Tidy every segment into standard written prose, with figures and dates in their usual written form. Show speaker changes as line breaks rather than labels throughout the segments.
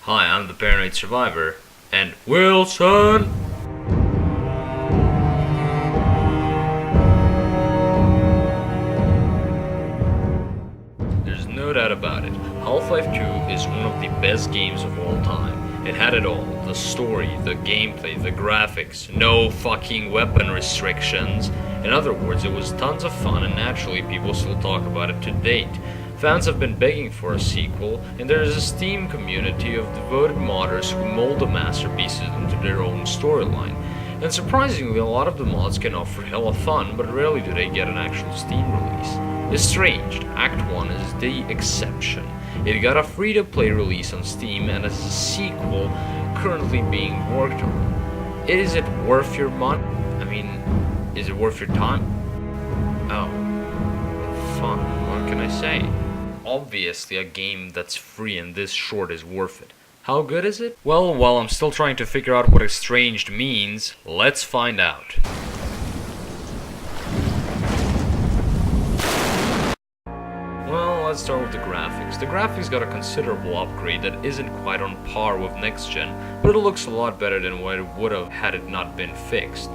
Hi, I'm the Paranoid Survivor, and Wilson! There's no doubt about it, Half-Life 2 is one of the best games of all time. It had it all, the story, the gameplay, the graphics, no fucking weapon restrictions. In other words, it was tons of fun and naturally people still talk about it to date. Fans have been begging for a sequel, and there is a Steam community of devoted modders who mold the masterpieces into their own storyline. And surprisingly, a lot of the mods can offer hella fun, but rarely do they get an actual Steam release. Estranged Act I is the exception. It got a free-to-play release on Steam and is a sequel currently being worked on. Is it worth your money? I mean, is it worth your time? Oh, fun. What can I say? Obviously, a game that's free and this short is worth it. How good is it? Well, while I'm still trying to figure out what estranged means, let's find out. Well, let's start with the graphics. The graphics got a considerable upgrade that isn't quite on par with next gen, but it looks a lot better than what it would have had it not been fixed.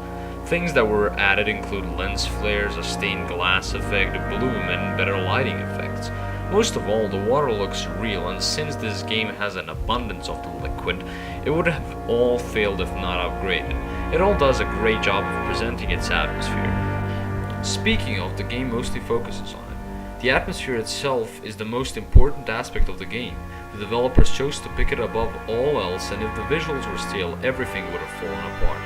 Things that were added include lens flares, a stained glass effect, bloom, and better lighting effects. Most of all, the water looks real, and since this game has an abundance of the liquid, it would have all failed if not upgraded. It all does a great job of presenting its atmosphere. Speaking of, the game mostly focuses on it. The atmosphere itself is the most important aspect of the game. The developers chose to pick it above all else, and if the visuals were stale, everything would have fallen apart.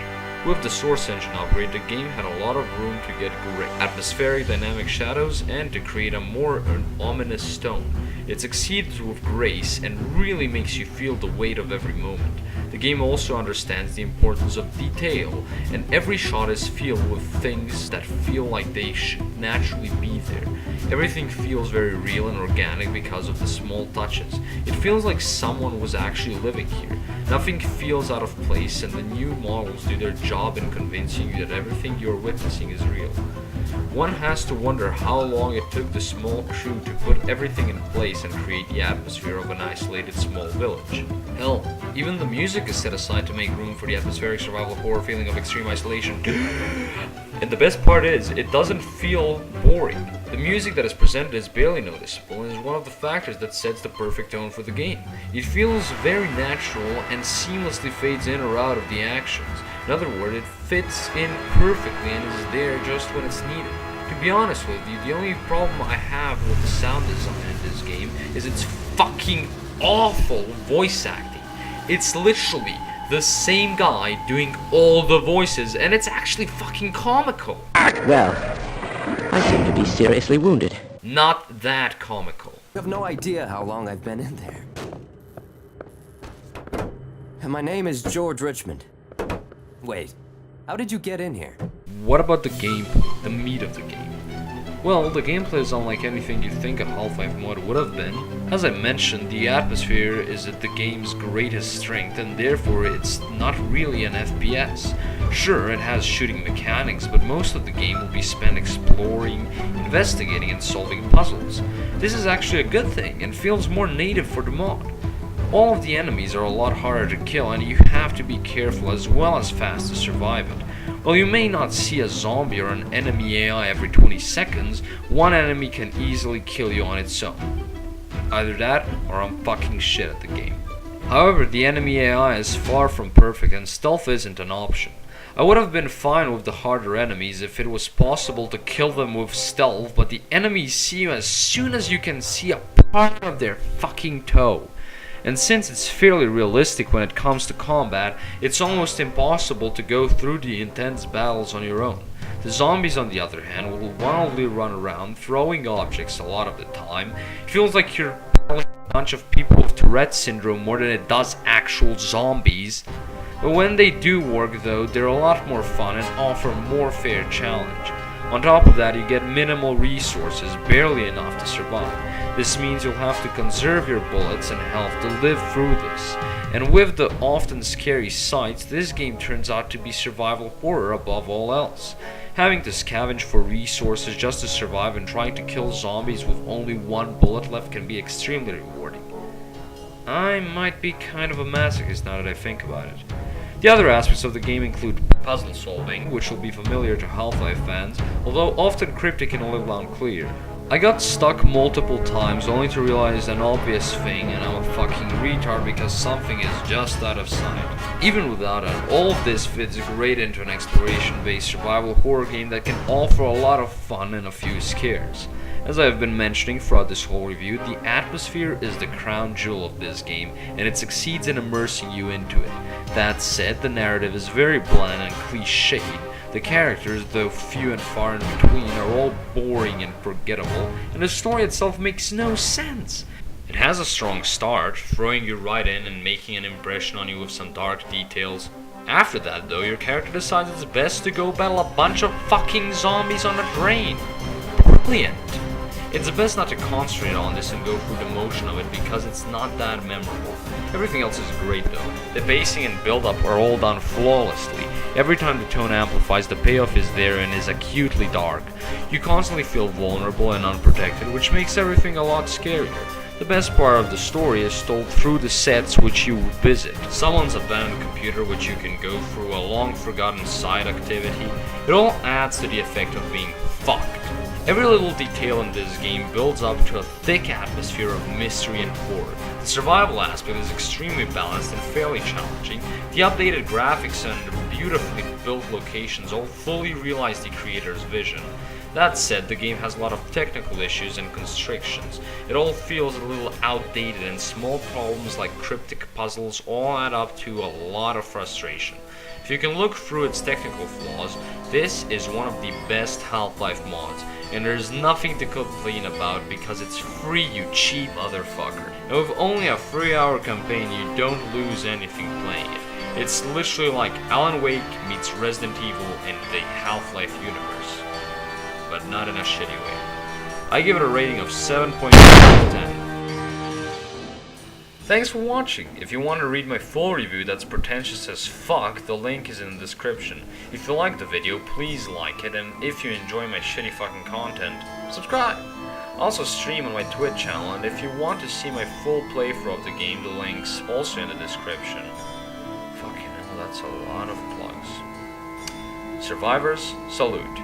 With the Source Engine upgrade, the game had a lot of room to get great atmospheric dynamic shadows and to create a more ominous tone. It succeeds with grace and really makes you feel the weight of every moment. The game also understands the importance of detail, and every shot is filled with things that feel like they should naturally be there. Everything feels very real and organic because of the small touches. It feels like someone was actually living here. Nothing feels out of place, and the new models do their job in convincing you that everything you're witnessing is real. One has to wonder how long it took the small crew to put everything in place and create the atmosphere of an isolated small village. Hell, even the music is set aside to make room for the atmospheric survival horror feeling of extreme isolation. And the best part is, it doesn't feel boring. The music that is presented is barely noticeable and is one of the factors that sets the perfect tone for the game. It feels very natural and seamlessly fades in or out of the actions. In other words, it fits in perfectly and is there just when it's needed. To be honest with you, the only problem I have with the sound design in this game is its fucking awful voice acting. It's literally the same guy doing all the voices, and it's actually fucking comical.
Well, I seem to be seriously wounded.
Not that comical.
You have no idea how long I've been in there. And my name is George Richmond. Wait, how did you get in here?
What about the gameplay, the meat of the game? Well, the gameplay is unlike anything you'd think a Half-Life mod would have been. As I mentioned, the atmosphere is the game's greatest strength, and therefore it's not really an FPS. Sure, it has shooting mechanics, but most of the game will be spent exploring, investigating, and solving puzzles. This is actually a good thing, and feels more native for the mod. All of the enemies are a lot harder to kill, and you have to be careful as well as fast to survive it. While you may not see a zombie or an enemy AI every 20 seconds, one enemy can easily kill you on its own. Either that, or I'm fucking shit at the game. However, the enemy AI is far from perfect, and stealth isn't an option. I would have been fine with the harder enemies if it was possible to kill them with stealth, but the enemies see you as soon as you can see a part of their fucking toe. And since it's fairly realistic when it comes to combat, it's almost impossible to go through the intense battles on your own. The zombies, on the other hand, will wildly run around, throwing objects a lot of the time. It feels like you're battling a bunch of people with Tourette's syndrome more than it does actual zombies. But when they do work though, they're a lot more fun and offer a more fair challenge. On top of that, you get minimal resources, barely enough to survive. This means you'll have to conserve your bullets and health to live through this. And with the often scary sights, this game turns out to be survival horror above all else. Having to scavenge for resources just to survive and trying to kill zombies with only one bullet left can be extremely rewarding. I might be kind of a masochist now that I think about it. The other aspects of the game include puzzle solving, which will be familiar to Half-Life fans, although often cryptic and a little unclear. I got stuck multiple times only to realize an obvious thing, and I'm a fucking retard because something is just out of sight. Even without it, all of this fits great into an exploration-based survival horror game that can offer a lot of fun and a few scares. As I have been mentioning throughout this whole review, the atmosphere is the crown jewel of this game, and it succeeds in immersing you into it. That said, the narrative is very bland and cliched. The characters, though few and far in between, are all boring and forgettable, and the story itself makes no sense. It has a strong start, throwing you right in and making an impression on you with some dark details. After that, though, your character decides it's best to go battle a bunch of fucking zombies on a train. Brilliant! It's best not to concentrate on this and go through the motion of it because it's not that memorable. Everything else is great though. The pacing and build-up are all done flawlessly. Every time the tone amplifies, the payoff is there and is acutely dark. You constantly feel vulnerable and unprotected, which makes everything a lot scarier. The best part of the story is told through the sets which you visit. Someone's abandoned computer which you can go through, a long-forgotten side activity. It all adds to the effect of being fucked. Every little detail in this game builds up to a thick atmosphere of mystery and horror. The survival aspect is extremely balanced and fairly challenging. The updated graphics and beautifully built locations all fully realize the creator's vision. That said, the game has a lot of technical issues and constrictions. It all feels a little outdated, and small problems like cryptic puzzles all add up to a lot of frustration. If you can look through its technical flaws, this is one of the best Half-Life mods, and there's nothing to complain about because it's free, you cheap motherfucker. And with only a 3-hour campaign, you don't lose anything playing it. It's literally like Alan Wake meets Resident Evil in the Half-Life universe, but not in a shitty way. I give it a rating of 7.5 out of 10. Thanks for watching. If you want to read my full review that's pretentious as fuck, the link is in the description. If you like the video, please like it, and if you enjoy my shitty fucking content, subscribe. I also stream on my Twitch channel, and if you want to see my full playthrough of the game, the link's also in the description. Fucking hell, that's a lot of plugs. Survivors, salute.